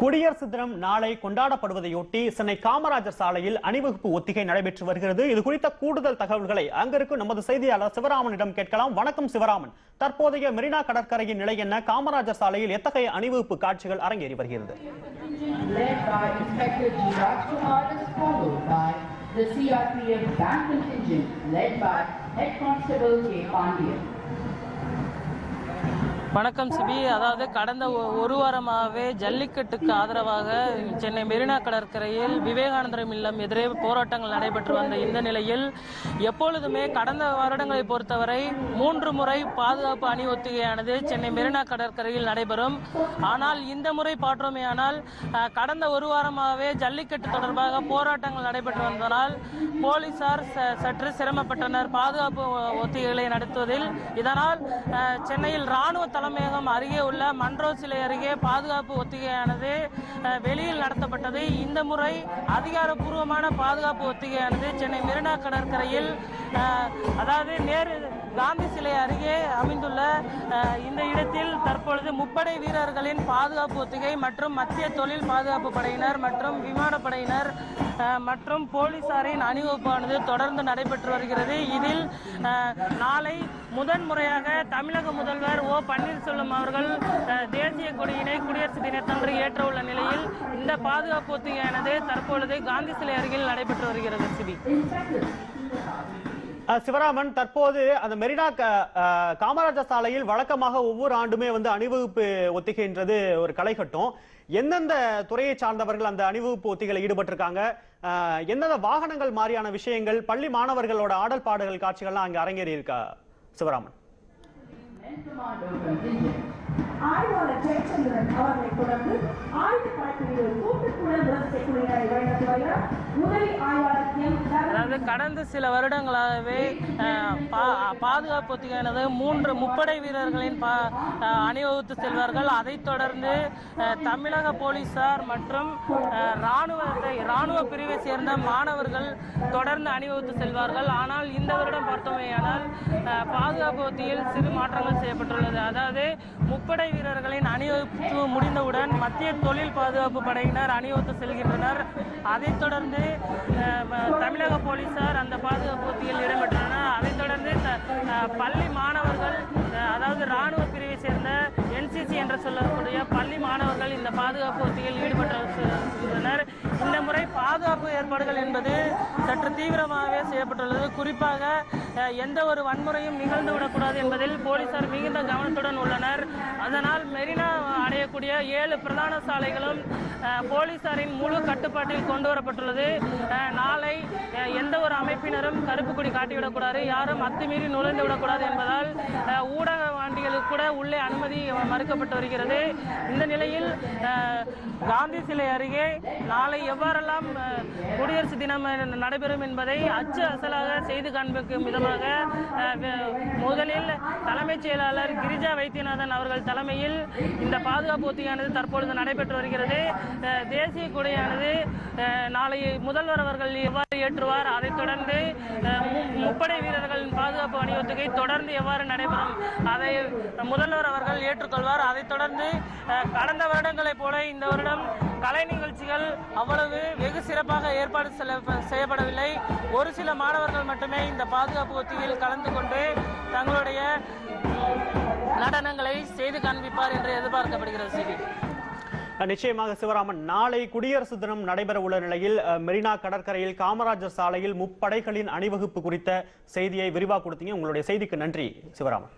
குடியரசு தினம் நாளை கொண்டாடப்படுவதையொட்டி சென்னை காமராஜர் சாலையில் அணிவகுப்பு ஒத்திகை நடைபெற்று வருகிறது. இது குறித்த கூடுதல் தகவல்களை அங்கிருக்கும் நமது செய்தியாளர் சிவராமனிடம் கேட்கலாம். வணக்கம் சிவராமன், தற்போதைய மெரினா கடற்கரையின் நிலை என்ன? காமராஜர் சாலையில் எத்தகைய அணிவகுப்பு காட்சிகள் அரங்கேறி வருகிறது? The CRPF Bank contingent led by Head Constable K. Pandian. வணக்கம் சிபி. அதாவது கடந்த ஒரு வாரமாகவே ஜல்லிக்கட்டுக்கு ஆதரவாக சென்னை மெரினா கடற்கரையில் விவேகானந்தர் இல்லம் எதிரே போராட்டங்கள் நடைபெற்று வந்த இந்த நிலையில் எப்பொழுதுமே கடந்த வருடங்களை பொறுத்தவரை 3 முறை பாதுகாப்பு அணி ஒத்திகையானது சென்னை மெரினா கடற்கரையில் நடைபெறும். ஆனால் இந்த முறை பார்த்தோமேயானால் கடந்த ஒரு வாரமாகவே ஜல்லிக்கட்டு தொடர்பாக போராட்டங்கள் நடைபெற்று வந்ததால் போலீசார் சற்று சிரமப்பட்டனர் பாதுகாப்பு ஒத்திகைகளை நடத்துவதில். இதனால் சென்னையில் ராணுவ தலைமையகம் அருகே உள்ள மன்றோ சிலை அருகே பாதுகாப்பு ஒத்திகையானது வெளியில் நடத்தப்பட்டது. இந்த முறை அதிகாரப்பூர்வமான பாதுகாப்பு ஒத்திகையானது சென்னை மெரினா கடற்கரையில் அதாவது நேரு காந்தி சிலை அருகே அமைந்துள்ள இந்த இடத்தில் தற்பொழுது முப்படை வீரர்களின் பாதுகாப்பு ஒத்திகை மற்றும் மத்திய தொழில் பாதுகாப்பு படையினர் மற்றும் விமானப்படையினர் மற்றும் போலீசாரின் அணிவகுப்பானது தொடர்ந்து நடைபெற்று வருகிறது. இதில் நாளை முதன்முறையாக தமிழக முதல்வர் ஓ பன்னீர்செல்வம் அவர்கள் தேசிய கொடியினை குடியரசு தினத்தன்று ஏற்ற உள்ள நிலையில் இந்த பாதுகாப்பு ஒத்திகையானது தற்பொழுது காந்தி சிலை அருகில் நடைபெற்று வருகிறது. சிபி சிவராமன், தற்போது அந்த மெரினா காமராஜர் சாலையில் வழக்கமாக ஒவ்வொரு ஆண்டுமே அணிவகுப்பு ஒத்திகைன்றது ஒரு களைகட்டும். எந்தெந்த துறையை சார்ந்தவர்கள் அந்த அணிவகுப்பு ஒத்திகையில் ஈடுபட்டிருக்காங்க? எந்தெந்த வாகனங்கள் மாதிரியான விஷயங்கள், பள்ளி மாணவர்களோட ஆடல் பாடல்கள் காட்சிகள்லாம் அங்க அரங்கேறி இருக்கா சிவராமன்? அவர்களை தொடர்ந்து ஆயுத படைப்பிரிவு கூட்டுக்குழு விவசாய குழுவினரை வழிநடத்தி வருகிறார் உதவி ஆய்வாளர். அதாவது கடந்த சில வருடங்களாகவே பாதுகாப்பு ஒத்திகையானது 3 முப்படை வீரர்களின் அணிவகுத்து செல்வார்கள். அதைத் தொடர்ந்து தமிழக போலீசார் மற்றும் ராணுவ பிரிவை சேர்ந்த மாணவர்கள் தொடர்ந்து அணிவகுத்து செல்வார்கள். ஆனால் இந்த வருடம் பார்த்தோமேயானால் பாதுகாப்பு ஒத்திகையில் சிறு மாற்றங்கள் செய்யப்பட்டுள்ளது. அதாவது முப்படை வீரர்களின் அணிவகுப்பு முடிந்தவுடன் மத்திய தொழில் பாதுகாப்பு படையினர் அணிவகுத்து செல்கின்றனர். அதைத் தொடர்ந்து தமிழக போலீசார் அந்த பாதுகாப்பு ஒத்திகையில் இடம்பெற்றுள்ளனர். அதைத் தொடர்ந்து பள்ளி மாணவர்கள், அதாவது ராணுவ பிரிவை சேர்ந்த NCC என்று சொல்லக்கூடிய பள்ளி மாணவர்கள் இந்த பாதுகாப்பு ஒத்திகையில் ஈடுபட்டுள்ளனர். இந்த முறை பாதுகாப்பு ஏற்பாடுகள் என்பது சற்று தீவிரமாகவே செய்யப்பட்டுள்ளது. குறிப்பாக எந்த ஒரு வன்முறையும் நிகழ்ந்துவிடக்கூடாது என்பதில் போலீசார் மிகுந்த கவனத்துடன் உள்ளனர். அதனால் மெரினா அடையக்கூடிய 7 பிரதான சாலைகளும் போலீசாரின் முழு கட்டுப்பாட்டில் கொண்டு வரப்பட்டுள்ளது. நாளை எந்த ஒரு அமைப்பினரும் கருப்பு கொடி காட்டிவிடக்கூடாது, யாரும் அத்துமீறி நுழைந்து விடக்கூடாது என்பதால் ஊடக வண்டிகளுக்கு கூட உள்ளே அனுமதி மறுக்கப்பட்டு வருகிறது. இந்த நிலையில் காந்தி சிலை அருகே நாளை எவ்வாறெல்லாம் குடியரசு தினம் நடைபெறும் என்பதை அச்சு அசலாக செய்து காண்பிக்கும் விதமாக முதலில் தலைமைச் செயலாளர் கிரிஜா வைத்தியநாதன் அவர்கள் தலைமையில் இந்த பாதுகாப்பு ஒத்திகையானது தற்பொழுது நடைபெற்று வருகிறது. தேசிய கொடியானது நாளை முதல்வர் அவர்கள் எவ்வாறு ஏற்றுவார், அதைத் தொடர்ந்து முப்படை வீரர்களின் பாதுகாப்பு அணிவகுப்பை தொடர்ந்து எவ்வாறு நடைபெறும் அதை முதல்வர் அவர்கள் ஏற்றுக்கொள்வார். அதைத் தொடர்ந்து கடந்த வருடங்களைப் போல இந்த வருடம் கலை நிகழ்ச்சிகள் அவ்வளவு வெகு சிறப்பாக ஏற்பாடு செய்யப்படவில்லை. ஒரு சில மாணவர்கள் மட்டுமே இந்த பாதுகாப்பு ஒத்திகையில் கலந்து கொண்டு தங்களுடைய நடனங்களை செய்து காண்பிப்பார் என்று எதிர்பார்க்கப்படுகிறது. சிபி நிச்சயமாக சிவராமன், நாளை குடியரசு தினம் நடைபெற உள்ள நிலையில் மெரினா கடற்கரையில் காமராஜர் சாலையில் முப்படைகளின் அணிவகுப்பு குறித்த செய்தியை விரிவாக கொடுத்தீங்க. உங்களுடைய செய்திக்கு நன்றி சிவராமன்.